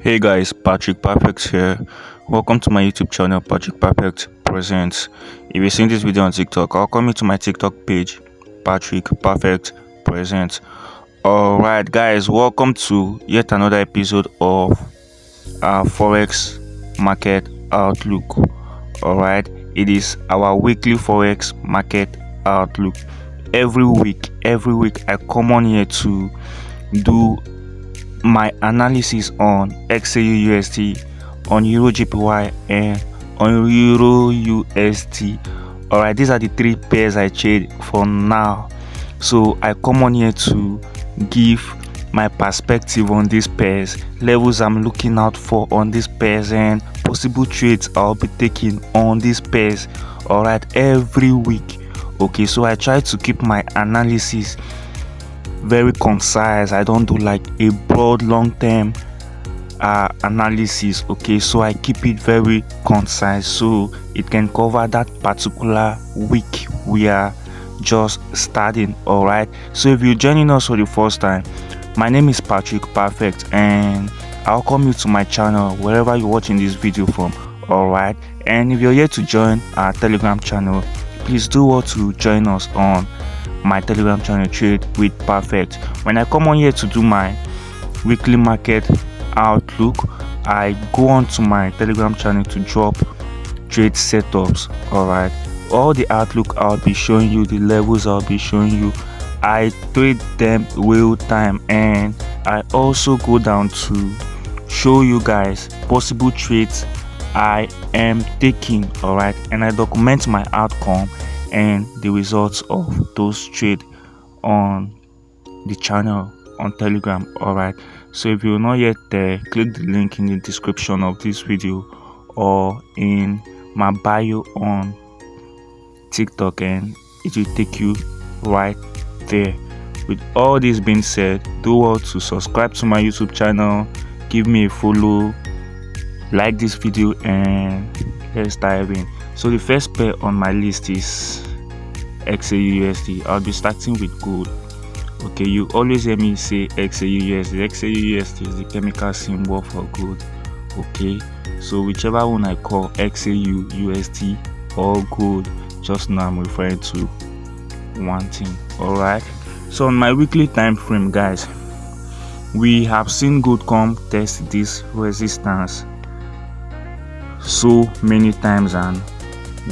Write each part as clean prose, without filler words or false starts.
Hey guys, Patrick Perfect here. Welcome to my YouTube channel, Patrick Perfect Presents. If you're seeing this video on TikTok, I'll come to my TikTok page, Patrick Perfect Presents. Alright guys, welcome to yet another episode of our Forex Market Outlook. Alright, it is our weekly Forex Market Outlook. Every week I come on here to do my analysis on Xauusd USD, on EURJPY, and on Euro USD. Alright, these are the three pairs I trade for now. So I come on here to give my perspective on these pairs, levels I'm looking out for on these pairs, and possible trades I'll be taking on these pairs. Alright, every week. Okay, so I try to keep my analysis very concise. I don't do like a broad long-term analysis. Okay, so I keep it very concise so it can cover that particular week we are just starting. All right, so if you're joining us for the first time, my name is Patrick Perfect and I'll welcome you to my channel wherever you're watching this video from. All right, and if you're yet to join our Telegram channel, please do want to join us on my Telegram channel, Trade with Perfect. When I come on here to do my weekly market outlook, I go on to my Telegram channel to drop trade setups. All right, all the outlook I'll be showing you, the levels I'll be showing you, I trade them real time, and I also go down to show you guys possible trades I am taking. All right, and I document my outcome and the results of those trades on the channel on Telegram. All right, so if you're not yet there, click the link in the description of this video or in my bio on TikTok and it will take you right there. With all this being said, do well to subscribe to my YouTube channel, give me a follow, like this video, and let's dive in. So the first pair on my list is Xauusd USD. I'll be starting with gold. Okay, you always hear me say Xauusd USD. Xauusd USD is the chemical symbol for gold. Okay, so whichever one I call Xauusd USD or gold, just now I'm referring to one thing. All right, so on my weekly time frame, guys, we have seen gold come test this resistance so many times and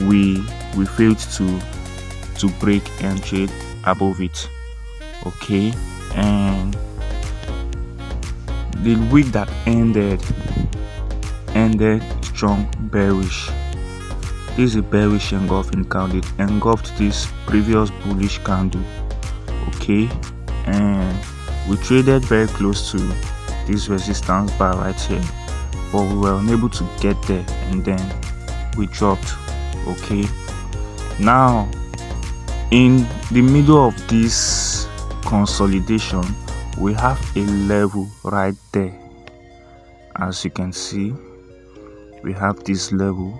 we failed to break and trade above it. Okay, and the week that ended strong bearish. This is a bearish engulfing candle. It engulfed this previous bullish candle. Okay, and we traded very close to this resistance bar right here, but we were unable to get there and then we dropped. Okay, now in the middle of this consolidation, we have a level right there. As you can see, we have this level.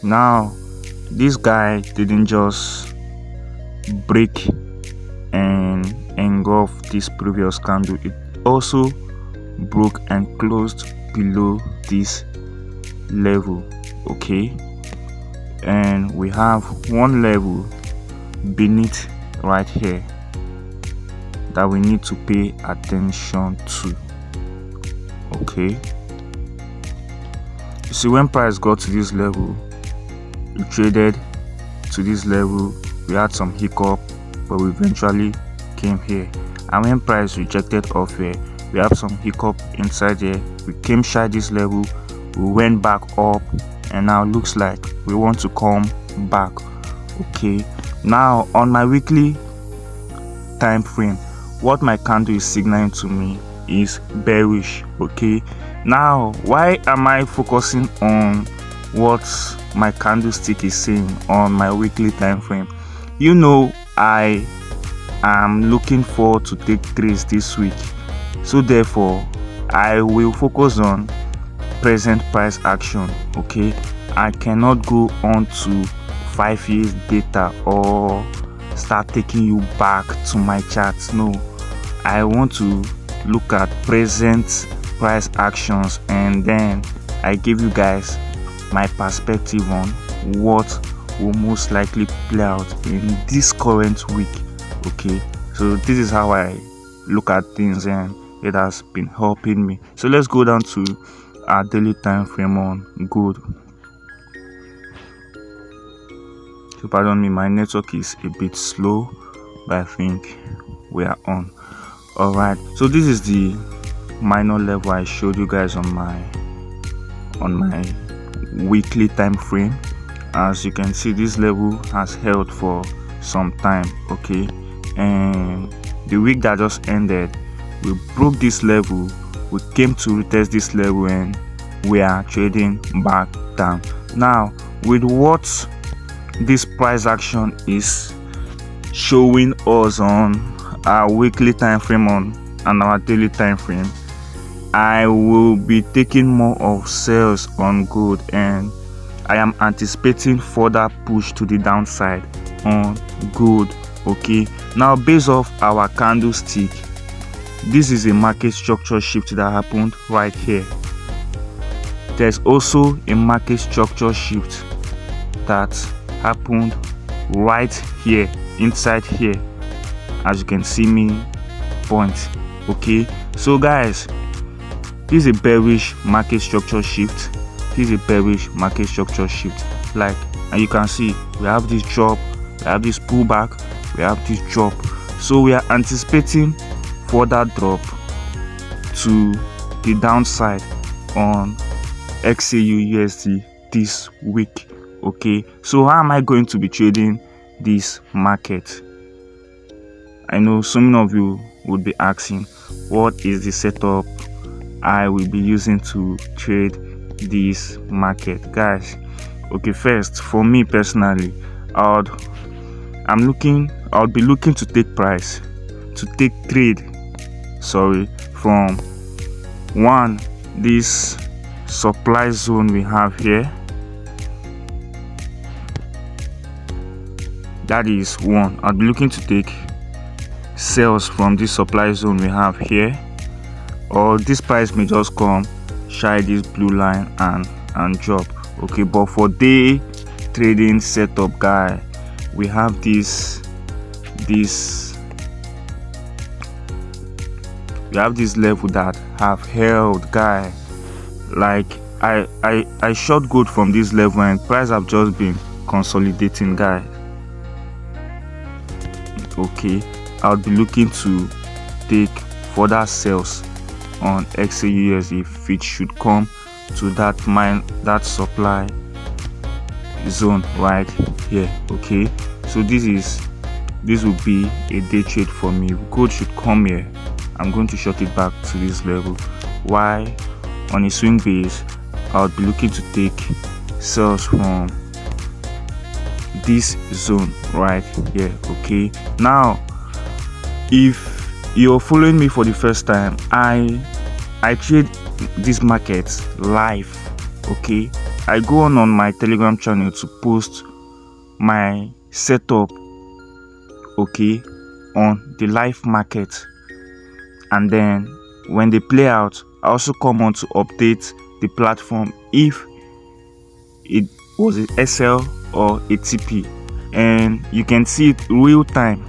Now this guy didn't just break and engulf this previous candle, it also broke and closed below this level. Okay, and we have one level beneath right here that we need to pay attention to. Okay, you see, when price got to this level, we traded to this level, we had some hiccup, but we eventually came here. And when price rejected off here, we have some hiccup inside here, we came shy this level, we went back up, and now looks like we want to come back. Okay, now on my weekly time frame, what my candle is signaling to me is bearish. Okay, now why am I focusing on what my candlestick is saying on my weekly time frame? You know, I am looking forward to take trades this week, so therefore I will focus on present price action. Okay, I cannot go on to 5 years data or start taking you back to my charts. No, I want to look at present price actions, and then I give you guys my perspective on what will most likely play out in this current week. Okay, so this is how I look at things, and it has been helping me. So let's go down to our daily time frame on gold. So pardon me, my network is a bit slow, but I think we are on. All right, so this is the minor level I showed you guys on my weekly time frame. As you can see, this level has held for some time. Okay, and the week that just ended, we broke this level, we came to retest this level, and we are trading back down. Now, with what this price action is showing us on our weekly time frame and our daily time frame, I will be taking more of sales on gold, and I am anticipating further push to the downside on gold. Okay, now based off our candlestick, this is a market structure shift that happened right here. There's also a market structure shift that happened right here, inside here, as you can see me point. Okay, so guys, this is a bearish market structure shift. This is a bearish market structure shift. Like, and you can see we have this drop, we have this pullback, we have this drop. So we are anticipating further drop to the downside on XAUUSD this week. Okay, so how am I going to be trading this market? I know some of you would be asking, what is the setup I will be using to trade this market, guys? Okay, first, for me personally, I'll be looking to take trade from one, this supply zone we have here. That is one. I'll be looking to take sales from this supply zone we have here, or this price may just come shy this blue line and drop. Okay, but for day trading setup, guy, we have this level that have held, guy. Like I short gold from this level, and price have just been consolidating, guy. Okay, I'll be looking to take further sales on XAUUSD if it should come to that supply zone right here. Okay, so this will be a day trade for me. If gold should come here, I'm going to short it back to this level. Why? On a swing base, I'll be looking to take sales from this zone right here. Okay, now if you're following me for the first time, I trade this market live. Okay, I go on my Telegram channel to post my setup, okay, on the live market, and then when they play out, I also come on to update the platform if it was a SL or a TP, and you can see it real time.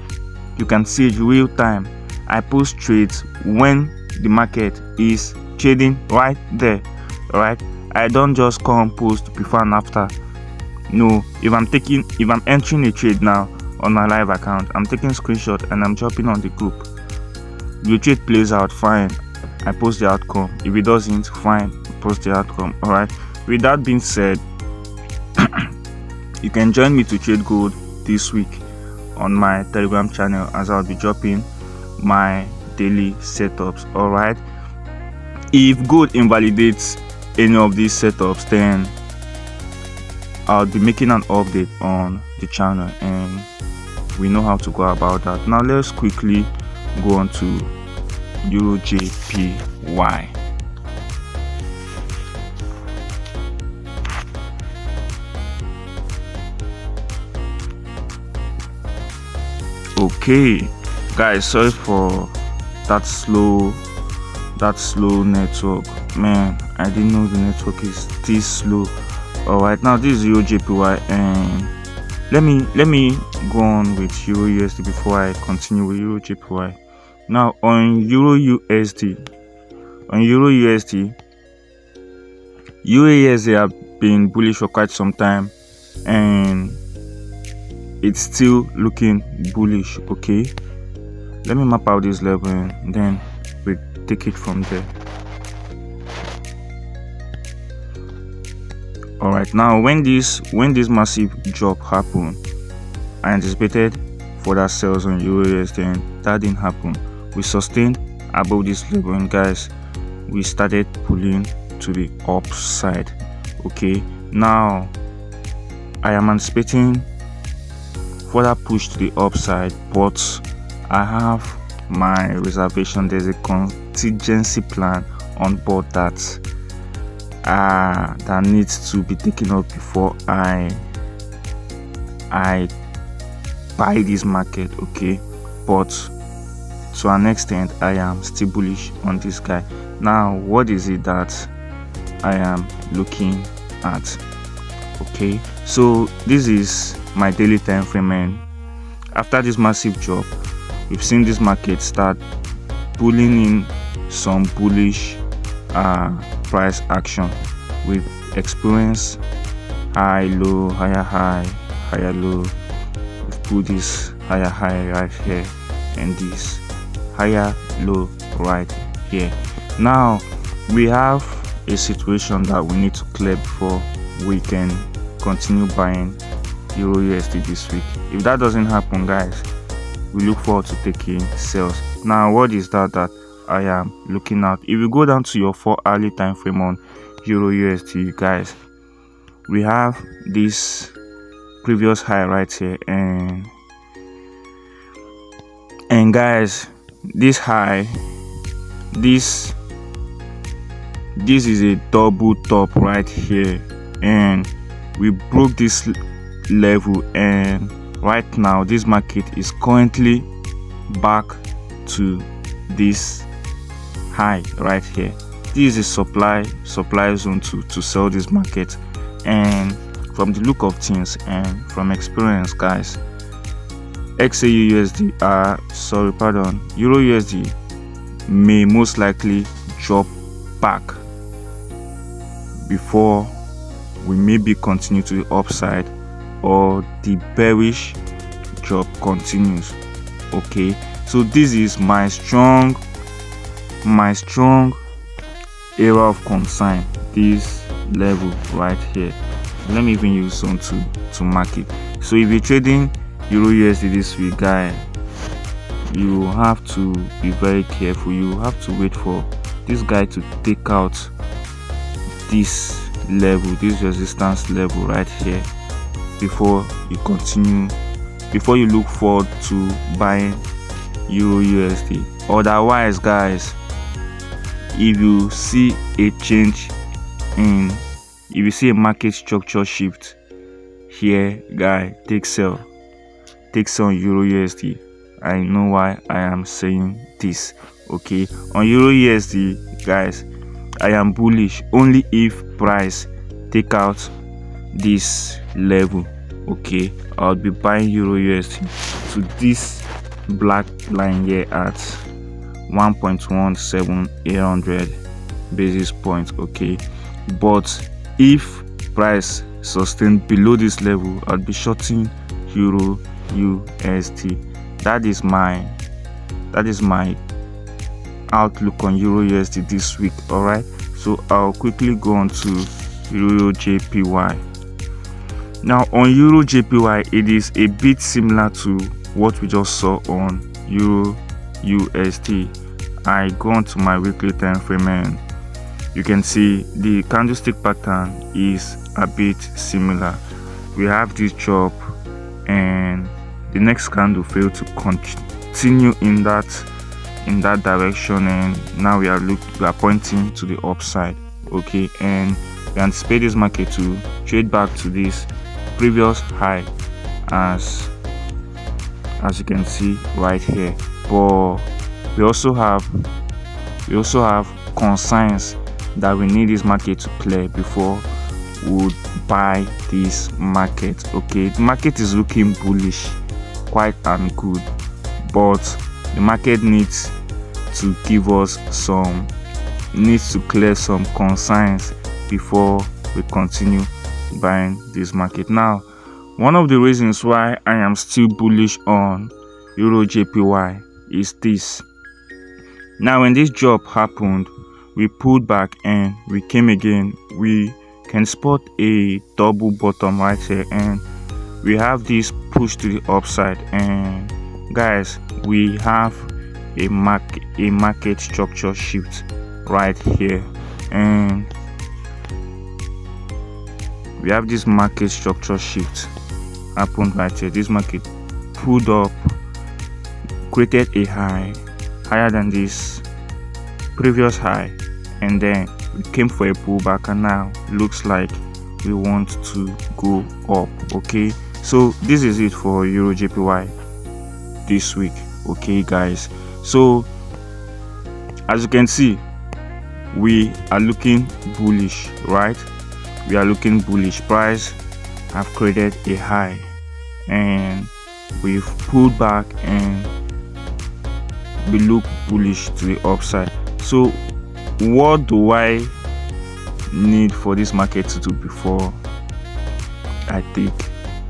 I post trades when the market is trading right there. All right, I don't just come post before and after. No, if I'm entering a trade now on my live account, I'm taking screenshot and I'm dropping on the group. If the trade plays out, fine, I post the outcome. If it doesn't, fine, post the outcome. All right, with that being said, you can join me to trade gold this week on my Telegram channel, as I'll be dropping my daily setups. All right, if gold invalidates any of these setups, then I'll be making an update on the channel, and we know how to go about that. Now let's quickly go on to EURJPY. Okay, guys, sorry for that slow network. Man, I didn't know the network is this slow. All right, now this is EURJPY, and let me go on with Euro USD before I continue with EURJPY. Now on Euro USD, USD have been bullish for quite some time, and it's still looking bullish. Okay, let me map out this level and then we take it from there. All right, now when this massive drop happened, I anticipated further sales on Euro USD, and that didn't happen. We sustained above this level, and guys, we started pulling to the upside. Okay, now I am anticipating further push to the upside, but I have my reservation. There's a contingency plan on board that needs to be taken up before I buy this market. Okay, but to an extent I am still bullish on this guy. Now what is it that I am looking at? Okay, so this is my daily time frame, and after this massive drop, we've seen this market start pulling in some bullish price action. We've experienced high, low, higher high, higher low. We've put this higher high right here and this higher low right here. Now we have a situation that we need to clear before we can continue buying Euro USD this week. If that doesn't happen, guys, we look forward to taking sales. Now what is that I am looking at? If you go down to your 4-hourly time frame on Euro USD, guys, we have this previous high right here, and guys, this high, this is a double top right here, and we broke this level, and right now this market is currently back to this high right here. This is a supply zone to sell this market, and from the look of things and from experience, guys, Euro USD may most likely drop back before we maybe continue to the upside, or the bearish drop continues. Okay, so this is my strong area of concern, this level right here. Let me even use some to mark it. So if you're trading Euro USD this week, guys, you have to be very careful. You have to wait for this guy to take out this level, this resistance level right here, before you look forward to buying Euro USD. Otherwise, guys, if you see a change if you see a market structure shift here, guy, take sell on Euro USD. I know why I am saying this. Okay, on Euro USD, guys, I am bullish only if price take out this level. Okay, I'll be buying Euro USD to this black line here at 1.17800 basis points. Okay, but if price sustain below this level, I'll be shorting Euro USD. That is my outlook on Euro USD this week. All right, so I'll quickly go on to EURJPY. Now on EURJPY, it is a bit similar to what we just saw on Euro USD. I go on to my weekly time frame, and you can see the candlestick pattern is a bit similar. We have this drop, and the next candle failed to continue in that direction, and now we are pointing to the upside. Okay, and we anticipate this market to trade back to this previous high, as you can see right here. But we also have concerns that we need this market to clear before we would buy this market. Okay, the market is looking bullish, quite and good, but the market needs to give us needs to clear some concerns before we continue buying this market. Now, one of the reasons why I am still bullish on EURJPY is this. Now, when this drop happened, we pulled back and we came again. We can spot a double bottom right here, and we have this push to the upside. And guys, we have a market structure shift right here, and we have this market structure shift happened right here. This market pulled up, created a high higher than this previous high, and then we came for a pullback, and now looks like we want to go up. Okay, so this is it for EURJPY this week. Okay guys, so as you can see, we are looking bullish, right? We are looking bullish. Price have created a high and we've pulled back and we look bullish to the upside. So what do I need for this market to do before I take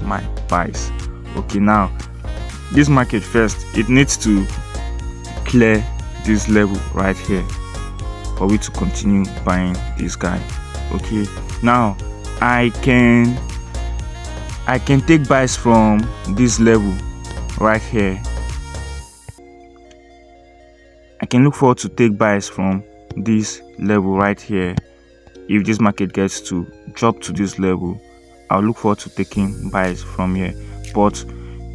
my buys? Okay, now this market first, it needs to clear this level right here for we to continue buying this guy. Okay, now I can take buys from this level right here. I can look forward to take buys from this level right here. If this market gets to drop to this level, I'll look forward to taking buys from here. But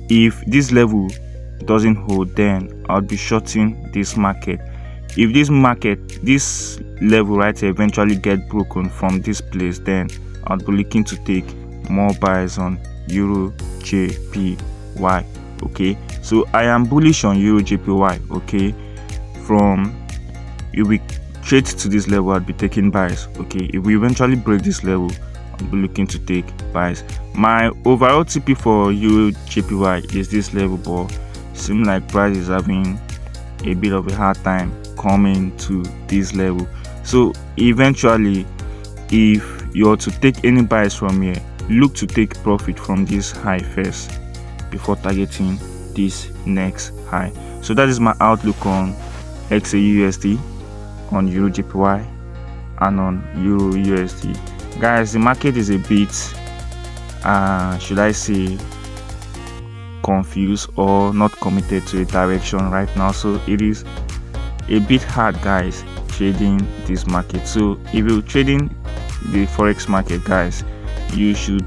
if this level doesn't hold, then I'll be shorting this market. If this level right here eventually get broken from this place, then I'll be looking to take more buys on EURJPY. Okay, so I am bullish on EURJPY. Okay, if we trade to this level, I'll be taking buys. Okay, if we eventually break this level, I'll be looking to take buys. My overall TP for EURJPY is this level, but seems like price is having a bit of a hard time coming to this level. So eventually, if you are to take any buys from here, look to take profit from this high first before targeting this next high. So that is my outlook on XAUSD, on EURJPY, and on EURUSD. Guys, the market is a bit should I say confused or not committed to a direction right now, so it is a bit hard, guys, trading this market. So if you're trading the forex market, guys, you should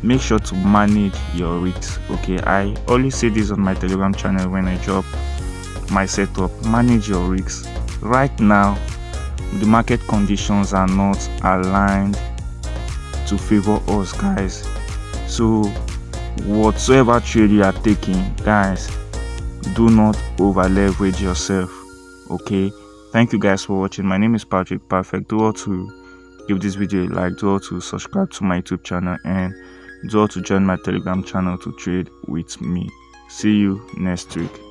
make sure to manage your risks. Okay, I always say this on my Telegram channel when I drop my setup: manage your risks. Right now, the market conditions are not aligned to favor us, guys. So whatsoever trade you are taking, guys, do not over leverage yourself. Okay, thank you guys for watching. My name is Patrick Perfect. Do all to give this video a like, do all to subscribe to my YouTube channel, and do all to join my Telegram channel to trade with me. See you next week.